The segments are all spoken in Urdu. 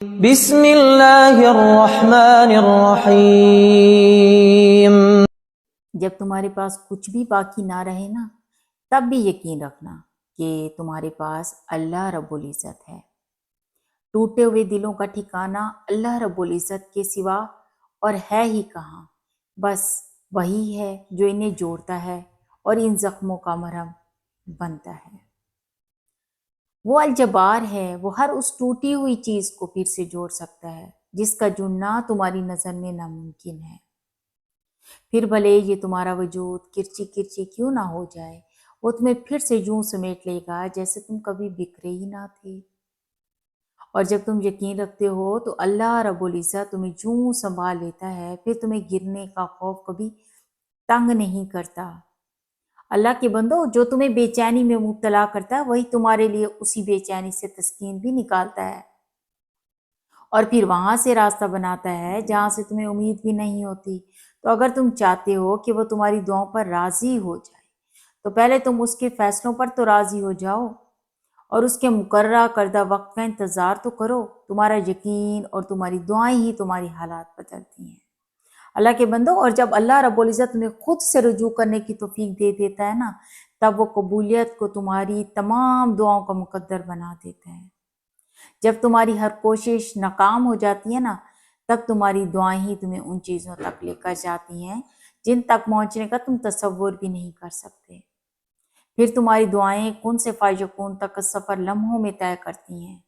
بسم اللہ الرحمن الرحیم۔ جب تمہارے پاس کچھ بھی باقی نہ رہے نا، تب بھی یقین رکھنا کہ تمہارے پاس اللہ رب العزت ہے۔ ٹوٹے ہوئے دلوں کا ٹھکانہ اللہ رب العزت کے سوا اور ہے ہی کہاں، بس وہی ہے جو انہیں جوڑتا ہے اور ان زخموں کا مرہم بنتا ہے۔ وہ الجبار ہے، وہ ہر اس ٹوٹی ہوئی چیز کو پھر سے جوڑ سکتا ہے جس کا جڑنا تمہاری نظر میں ناممکن ہے۔ پھر بھلے یہ تمہارا وجود کرچی کرچی کیوں نہ ہو جائے، وہ تمہیں پھر سے یوں سمیٹ لے گا جیسے تم کبھی بکھرے ہی نہ تھے۔ اور جب تم یقین رکھتے ہو تو اللہ رب العزت تمہیں یوں سنبھال لیتا ہے، پھر تمہیں گرنے کا خوف کبھی تنگ نہیں کرتا۔ اللہ کے بندو، جو تمہیں بے چینی میں مبتلا کرتا ہے وہی تمہارے لیے اسی بے چینی سے تسکین بھی نکالتا ہے، اور پھر وہاں سے راستہ بناتا ہے جہاں سے تمہیں امید بھی نہیں ہوتی۔ تو اگر تم چاہتے ہو کہ وہ تمہاری دعاؤں پر راضی ہو جائے تو پہلے تم اس کے فیصلوں پر تو راضی ہو جاؤ، اور اس کے مقررہ کردہ وقت کا انتظار تو کرو۔ تمہارا یقین اور تمہاری دعائیں ہی تمہاری حالات بدلتی ہیں اللہ کے بندو۔ اور جب اللہ رب العزت تمہیں خود سے رجوع کرنے کی توفیق دے دیتا ہے نا، تب وہ قبولیت کو تمہاری تمام دعاؤں کا مقدر بنا دیتا ہے۔ جب تمہاری ہر کوشش ناکام ہو جاتی ہے نا، تب تمہاری دعائیں ہی تمہیں ان چیزوں تک لے کر جاتی ہیں جن تک پہنچنے کا تم تصور بھی نہیں کر سکتے۔ پھر تمہاری دعائیں کن سے فائقون تک کا سفر لمحوں میں طے کرتی ہیں۔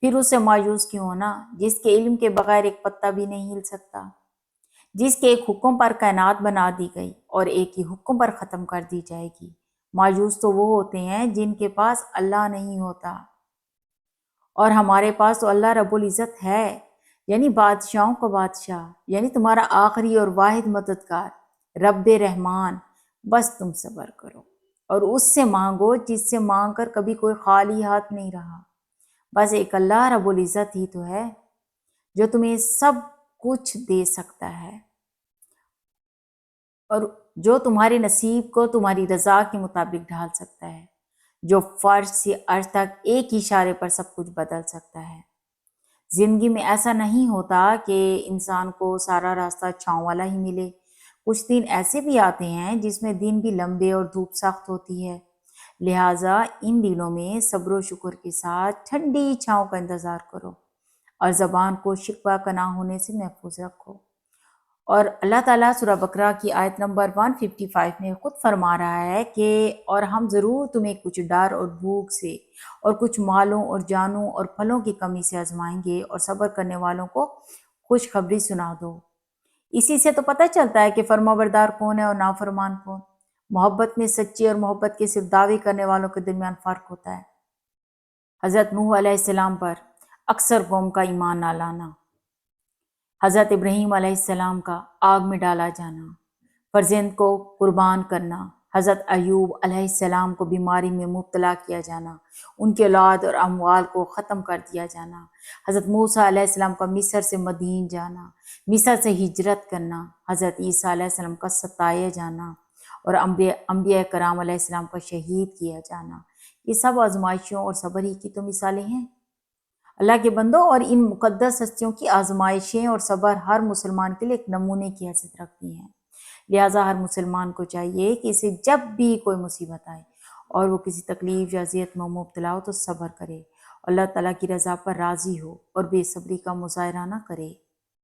پھر اسے مایوس کیوں ہونا جس کے علم کے بغیر ایک پتا بھی نہیں ہل سکتا، جس کے ایک حکم پر کائنات بنا دی گئی اور ایک ہی حکم پر ختم کر دی جائے گی۔ مایوس تو وہ ہوتے ہیں جن کے پاس اللہ نہیں ہوتا، اور ہمارے پاس تو اللہ رب العزت ہے، یعنی بادشاہوں کا بادشاہ، یعنی تمہارا آخری اور واحد مددگار رب رحمان۔ بس تم صبر کرو اور اس سے مانگو جس سے مانگ کر کبھی کوئی خالی ہاتھ نہیں رہا۔ بس ایک اللہ رب العزت ہی تو ہے جو تمہیں سب کچھ دے سکتا ہے، اور جو تمہارے نصیب کو تمہاری رضا کے مطابق ڈھال سکتا ہے، جو فرش سے عرش تک ایک ہی اشارے پر سب کچھ بدل سکتا ہے۔ زندگی میں ایسا نہیں ہوتا کہ انسان کو سارا راستہ چھاؤں والا ہی ملے، کچھ دن ایسے بھی آتے ہیں جس میں دن بھی لمبے اور دھوپ سخت ہوتی ہے۔ لہٰذا ان دنوں میں صبر و شکر کے ساتھ ٹھنڈی چھاؤں کا انتظار کرو، اور زبان کو شکوہ کا نہ ہونے سے محفوظ رکھو۔ اور اللہ تعالیٰ سورہ بقرہ کی آیت نمبر 155 میں خود فرما رہا ہے کہ اور ہم ضرور تمہیں کچھ ڈر اور بھوک سے اور کچھ مالوں اور جانوں اور پھلوں کی کمی سے آزمائیں گے، اور صبر کرنے والوں کو خوشخبری سنا دو۔ اسی سے تو پتہ چلتا ہے کہ فرما بردار کون ہے اور نافرمان کون۔ محبت میں سچی اور محبت کے صرف دعوے کرنے والوں کے درمیان فرق ہوتا ہے۔ حضرت نوح علیہ السلام پر اکثر قوم کا ایمان نہ لانا، حضرت ابراہیم علیہ السلام کا آگ میں ڈالا جانا، فرزند کو قربان کرنا، حضرت ایوب علیہ السلام کو بیماری میں مبتلا کیا جانا، ان کے اولاد اور اموال کو ختم کر دیا جانا، حضرت موسیٰ علیہ السلام کا مصر سے مدین جانا، مصر سے ہجرت کرنا، حضرت عیسیٰ علیہ السلام کا ستایا جانا، اور انبیاء کرام علیہ السلام کا شہید کیا جانا، یہ سب آزمائشوں اور صبر ہی کی تو مثالیں ہیں اللہ کے بندوں۔ اور ان مقدس ہستیوں کی آزمائشیں اور صبر ہر مسلمان کے لیے ایک نمونے کی حیثیت رکھتی ہیں۔ لہٰذا ہر مسلمان کو چاہیے کہ اسے جب بھی کوئی مصیبت آئے اور وہ کسی تکلیف یا اذیت میں مبتلا ہو تو صبر کرے، اللہ تعالیٰ کی رضا پر راضی ہو اور بے صبری کا مظاہرہ نہ کرے۔